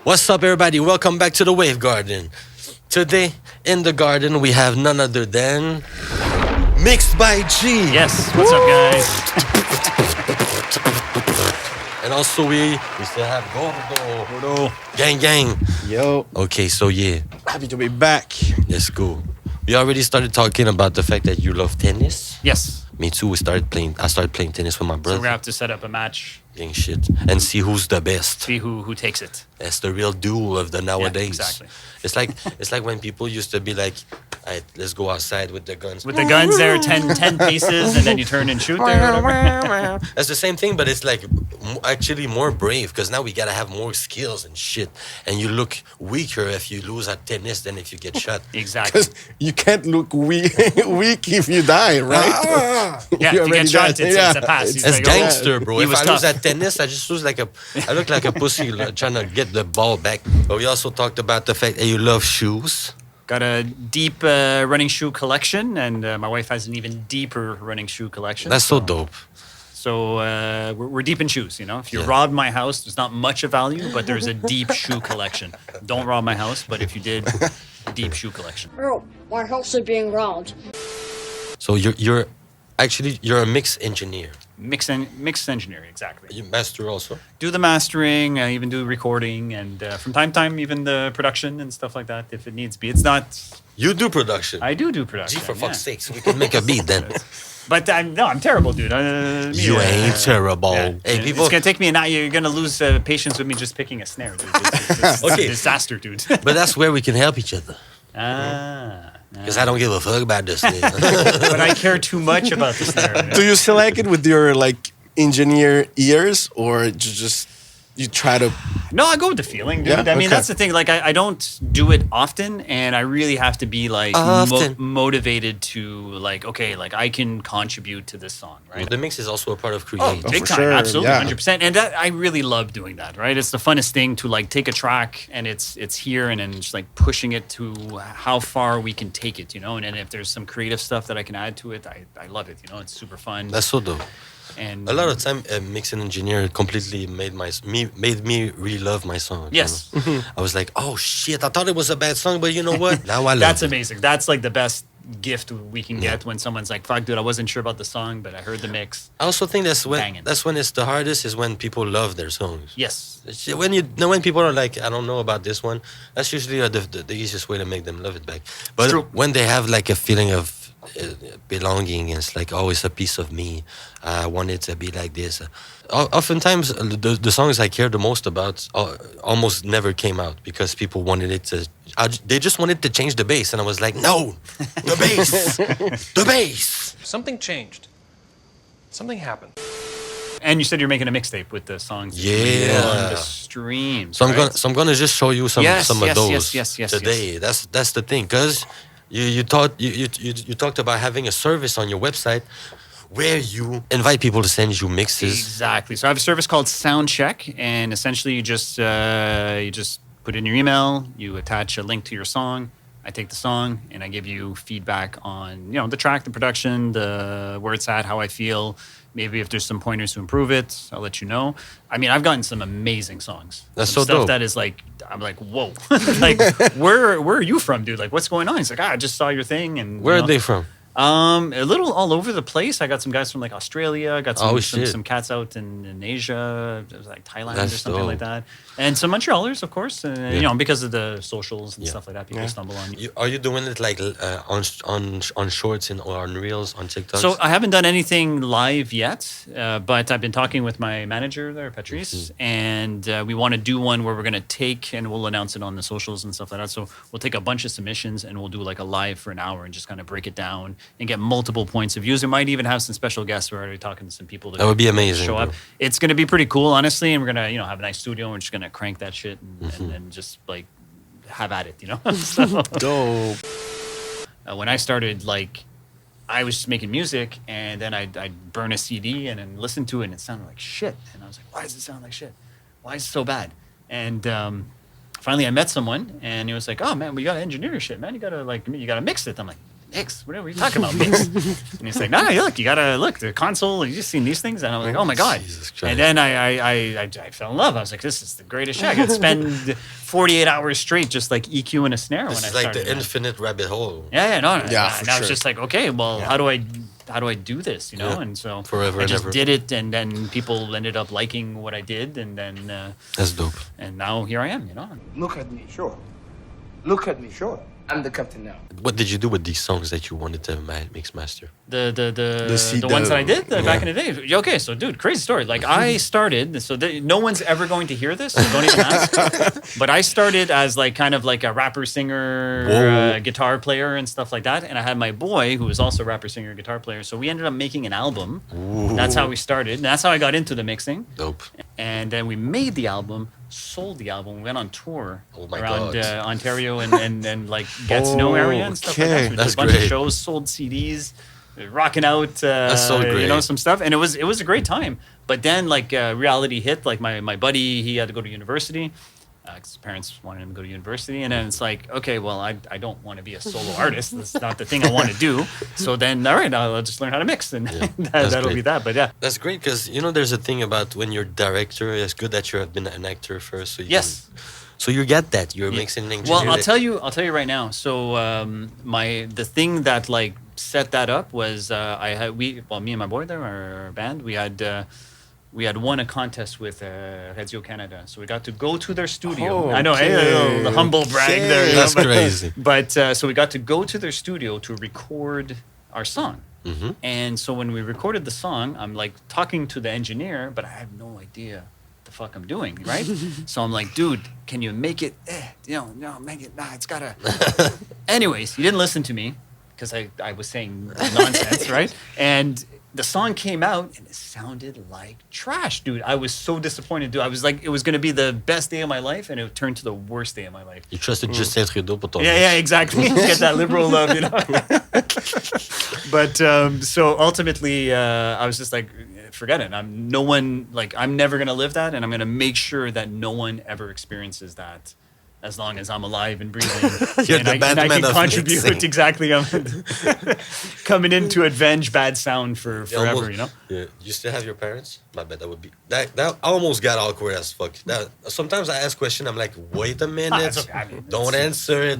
What's up, everybody? Welcome back to the WavGarden. Today, in the garden, we have none other than Mixed by G. Yes, what's up, guys? And also, we still have Gordo. Gang. Yo, Okay, so yeah, happy to be back. let's go. We already started talking about the fact that you love tennis. Yes. Me too. I started playing tennis with my So we're brother. gonna have to set up a match, Gang shit. And see who's the best. see who takes it. That's the real duel of the nowadays. exactly. It's like when people used to be like, all right, let's go outside with the guns. With the guns there, 10 pieces, and then you turn and shoot there. Whatever. That's the same thing, but it's like actually more brave because now we gotta have more skills and shit. And you look weaker if you lose at tennis than if you get shot. Exactly. Because you can't look weak if you die, right? Yeah, if you get shot, it's a pass. He's That's like, oh, gangster, bro. he If was I lose tough. at tennis, I just lose I look like a pussy trying to get the ball back. But we also talked about the fact that you love shoes. Got a deep running shoe collection, and my wife has an even deeper running shoe collection. That's so dope. So we're deep in shoes, you know. If you Yeah. rob my house, there's not much of value, but there's a deep shoe collection. Don't rob my house, but if you did, deep shoe collection. Oh, my house is being robbed. So you're actually a mix engineer. Mixed engineering, exactly. You master also. Do the mastering, I even do recording, and from time to time, even the production and stuff like that, if it needs be. It's not. You do production. I do production. Gee, for yeah. fuck's sakes, we can make a beat then. But I'm terrible, dude. You ain't terrible. Yeah. Hey, people. It's gonna take me an hour. You're gonna lose patience with me just picking a snare, dude. It's Okay. a disaster, dude. But that's where we can help each other. Ah. Because I don't give a fuck about this thing. But I care too much about the snare. Do you select it with your engineer ears, or you try to? No, I go with the feeling, dude. Yeah? I mean, Okay. that's the thing. Like, I don't do it often, and I really have to be like Often. motivated to like, okay, like I can contribute to this song, right? The mix is also a part of Oh, creating. big for time, sure, absolutely, yeah. 100%. And that, I really love doing that, right? It's the funnest thing to like take a track and it's here and then just like pushing it to how far we can take it, you know. And then if there's some creative stuff that I can add to it, I love it. You know, it's super fun. That's so dope. And A lot of time, a mixing engineer completely made me re-love my song. Yes. You know? I was like, oh shit, I thought it was a bad song, but you know what? Now I love that's it. amazing. That's like the best gift we can Yeah. get when someone's like, fuck, dude, I wasn't sure about the song, but I heard the mix. I also think Banging. that's when it's the hardest is when people love their songs. Yes. When people are like, I don't know about this one, that's usually the easiest way to make them love it back. But true. when they have like a feeling of belonging, it's like, oh, it's a piece of me. I want it to be like this. Oftentimes, the songs I care the most about almost never came out because people wanted it to. They just wanted to change the bass, and I was like, no, the bass, the bass. Something changed. Something happened. And you said you're making a mixtape with the songs that you Yeah. do on the streams. So right? I'm gonna just show you some Yes, of yes, those yes, today. That's the thing, cause you talked about having a service on your website where you invite people to send you mixes. Exactly. So I have a service called Soundcheck, and essentially you just put in your email, you attach a link to your song. I take the song and I give you feedback on the track, the production, the where it's at, how I feel. Maybe if there's some pointers to improve it, I'll let you know. I mean, I've gotten some amazing songs. That's Some so stuff dope. that is like, I'm like, whoa, like where are you from, dude? Like, what's going on? He's like, I just saw your thing, and Where are they from? A little all over the place. I got some guys from like Australia. I got Oh, some shit. Cats out in Asia. It was like Thailand That's or something like dope. that. And some Montrealers, of course. Because of the socials and Yeah. stuff like that, people stumble on you. Are you doing it like on shorts or on reels on TikTok? So I haven't done anything live yet, but I've been talking with my manager there, Patrice, Mm-hmm. and we want to do one where we're going to take, and we'll announce it on the socials and stuff like that. So we'll take a bunch of submissions and we'll do like a live for an hour and just kind of break it down and get multiple points of views. We might even have some special guests. We're already talking to some people That would be amazing, show up. bro. It's going to be pretty cool, honestly, and we're going to have a nice studio and we're just going to crank that shit Mm-hmm. and then just like have at it, So, Dope. when I started, like, I was just making music, and then I'd burn a CD and then listen to it, and it sounded like shit. And I was like, why does it sound like shit? Why is it so bad? And finally, I met someone, and he was like, oh, man, we got to engineer your shit, man. You got to mix it. I'm like, mix? What are we talking about, mix? And he's like, no, look, you gotta look the console. You just seen these things, and I was like, oh my god. Jesus Christ. And then I fell in love. I was like, this is the greatest shit. I could spend 48 hours straight just like EQ and a snare when This I is like started. the infinite rabbit hole. Yeah, no. Yeah, And for I was sure. just like, okay, well, how do I do this? You know, Yeah. and so Forever I and just ever. did it, and then people ended up liking what I did, and then That's dope. and now here I am. You know. Look at me, sure. Look at me, sure. I'm the captain now. What did you do with these songs that you wanted to mix master? The ones that I did back in the day. Okay, so dude, crazy story. Like I started, so no one's ever going to hear this, so don't even ask. But I started as like kind of like a rapper, singer, guitar player and stuff like that. And I had my boy who was also a rapper, singer, guitar player. So we ended up making an album. That's how we started. And that's how I got into the mixing. Dope. And then we made the album, sold the album, we went on tour Oh my around God. Ontario and like Gatineau area and stuff like that. Okay. So we did That's a bunch of great. shows, sold CDs, rocking out, That's so you know, great. some stuff, and it was a great time. But then like reality hit. Like my buddy, he had to go to university. 'Cause his parents wanted him to go to university, and then it's like, okay, well, I don't want to be a solo artist. That's not the thing I want to do. So then, all right, I'll just learn how to mix, and that's that'll be great. that. But yeah, That's great because you know there's a thing about when you're director. It's good that you have been an actor first. So you yes. can- so you get that you're mixing an engineer. Well, I'll tell you right now. So the thing that like set that up was me and my boy there, our band, we had won a contest with Radio Canada, so we got to go to their studio. Oh, I know, hey, okay. the humble brag there. you know, That's but- crazy. But so we got to go to their studio to record our song. Mm-hmm. And so when we recorded the song, I'm like talking to the engineer, but I have no idea what the fuck I'm doing, right? So I'm like, dude, can you make it? No, make it. Nah, it's gotta. Anyways, he didn't listen to me because I was saying nonsense, right? And the song came out and it sounded like trash, dude. I was so disappointed, dude. I was like, it was gonna be the best day of my life, and it turned to the worst day of my life. You trusted Justin Trudeau pour ton Yeah, exactly. Get that liberal love, you know. But so ultimately, I was just like, forget it. I'm never gonna live that, and I'm gonna make sure that no one ever experiences that. As long as I'm alive and breathing, You're and the I Batman can of contribute. mixing. Exactly, I'm coming in to avenge bad sound for forever. You know. Yeah. You still have your parents? My bad. That would be that almost got awkward as fuck. That sometimes I ask question. I'm like, wait a minute. That's okay. I mean, Don't answer it.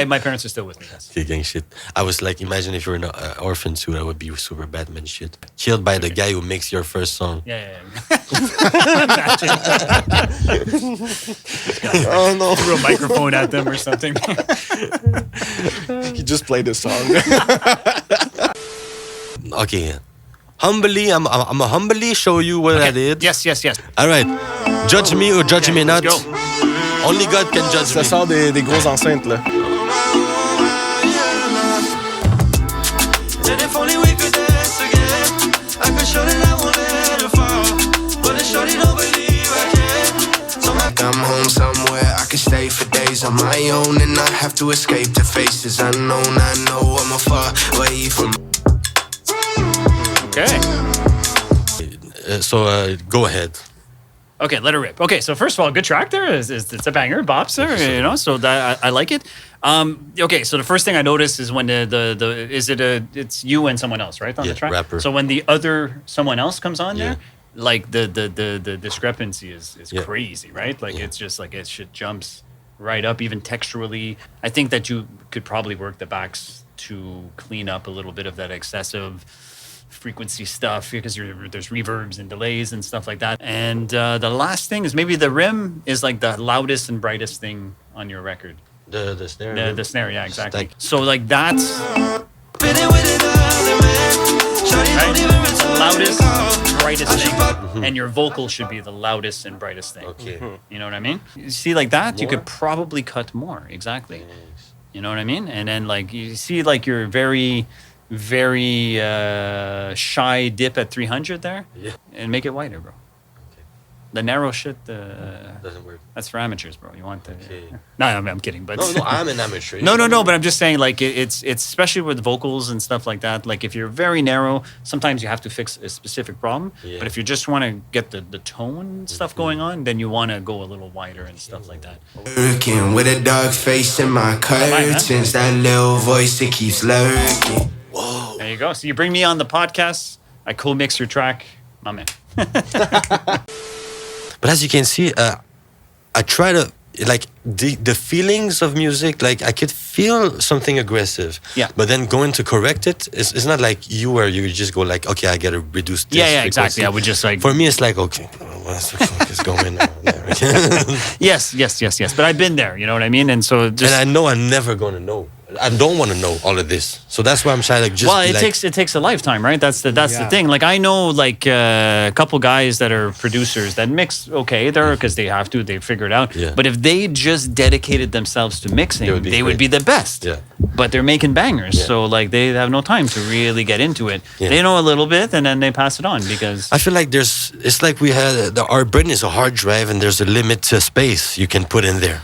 My parents are still with me. Yes. Okay, gang shit. I was like, imagine if you're in an orphan too. That would be super Batman shit. Killed by the guy who makes your first song. Yeah. Oh no. Threw a microphone at them or something. He just played the song. Okay. Humbly, I'm a humbly show you what I did. Yes. All right. Judge me or judge me not. Let's go. Only God can judge Ça me. sort des grosses enceintes là. And if only we could dance again, I could show that I won't let her fall. But it's shorty don't believe I can. So I'm home somewhere, I could stay for days on my own and not have to escape the faces unknown. I know I'm a far away from. Okay. Go ahead. Okay, let it rip. Okay, so first of all, good track there. It's a banger, bops there, you know. So that I like it. Okay, so the first thing I noticed is when it's you and someone else, right, on Yeah, the track. rapper. So when the other someone else comes on Yeah. there, like the discrepancy is Yeah. crazy, right? Like Yeah. it's just like it shit jumps right up, even texturally. I think that you could probably work the backs to clean up a little bit of that excessive frequency stuff because there's reverbs and delays and stuff like that. And the last thing is maybe the rim is like the loudest and brightest thing on your record. The snare. The snare, yeah, exactly. Like- So like that's Feeling with another man. Shorty right? don't even the return loudest, the call. brightest I should thing. fuck- And your vocal should be the loudest and brightest thing. Okay. You know what I mean? You see, like that, you More? could probably cut more. Exactly. You know what I mean? And then like you see like your very shy dip at 300 there, Yeah. and make it wider, bro. The narrow shit, Doesn't work. that's for amateurs, bro. You want the... Okay. No, I'm kidding. But No, I'm an amateur. No, but I'm just saying, like, it's especially with vocals and stuff like that. Like, if you're very narrow, sometimes you have to fix a specific problem. Yeah. But if you just want to get the tone stuff going on, then you want to go a little wider and stuff like that. Lurking with a dark face in my curtains, that little voice that keeps lurking. There you go. So you bring me on the podcast, I co-mix your track, my man. But as you can see, I try to like the feelings of music. Like I could feel something aggressive. Yeah. But then going to correct it, it's not like you where you just go like, okay, I gotta reduce this. Yeah, exactly. frequency. I would just like... For me, it's like, okay, what the fuck is going on there? Yes. But I've been there, you know what I mean? And so just... And I know I'm never gonna know. I don't want to know all of this. So that's why I'm trying to just. Well, be it like, takes a lifetime, right? That's the thing. Like I know like a couple guys that are producers that mix okay there because they have to, they figure it out. Yeah. But if they just dedicated themselves to mixing, they would be the best. Yeah. But they're making bangers, Yeah. so like they have no time to really get into it. Yeah. They know a little bit and then they pass it on because I feel like it's like we had our brain is a hard drive and there's a limit to space you can put in there.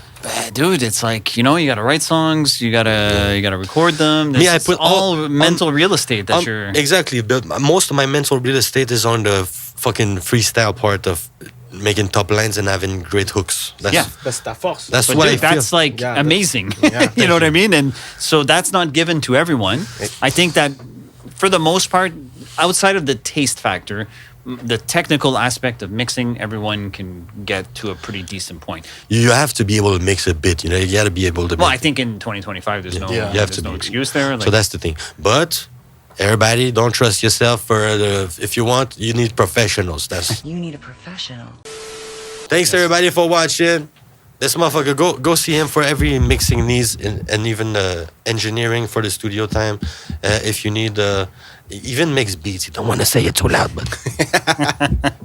dude, it's like, you know, you got to write songs, you got to record them. Me, I It's put all mental real estate that you're... Exactly. But most of my mental real estate is on the fucking freestyle part of making top lines and having great hooks. Yeah. That's ta force. That's But what dude, I feel. that's like Yeah, that's- amazing. yeah, you know what I thank mean? And so that's not given to everyone. I think that for the most part, outside of the taste factor, the technical aspect of mixing, everyone can get to a pretty decent point. You have to be able to mix a bit. You know, you got to be able to. Well, make I think in 2025, there's no, you have there's to no be, excuse there. So that's the thing. But everybody, don't trust yourself. If you want, you need professionals. That's. You need a professional. Thanks everybody for watching. This motherfucker, go see him for every mixing needs and even engineering for the studio time. If you need, even makes beats. You don't want to say it too loud, but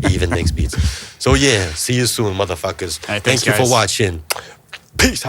he even makes beats. So yeah, see you soon, motherfuckers. All right, Thank thanks, you for guys. watching. Peace out.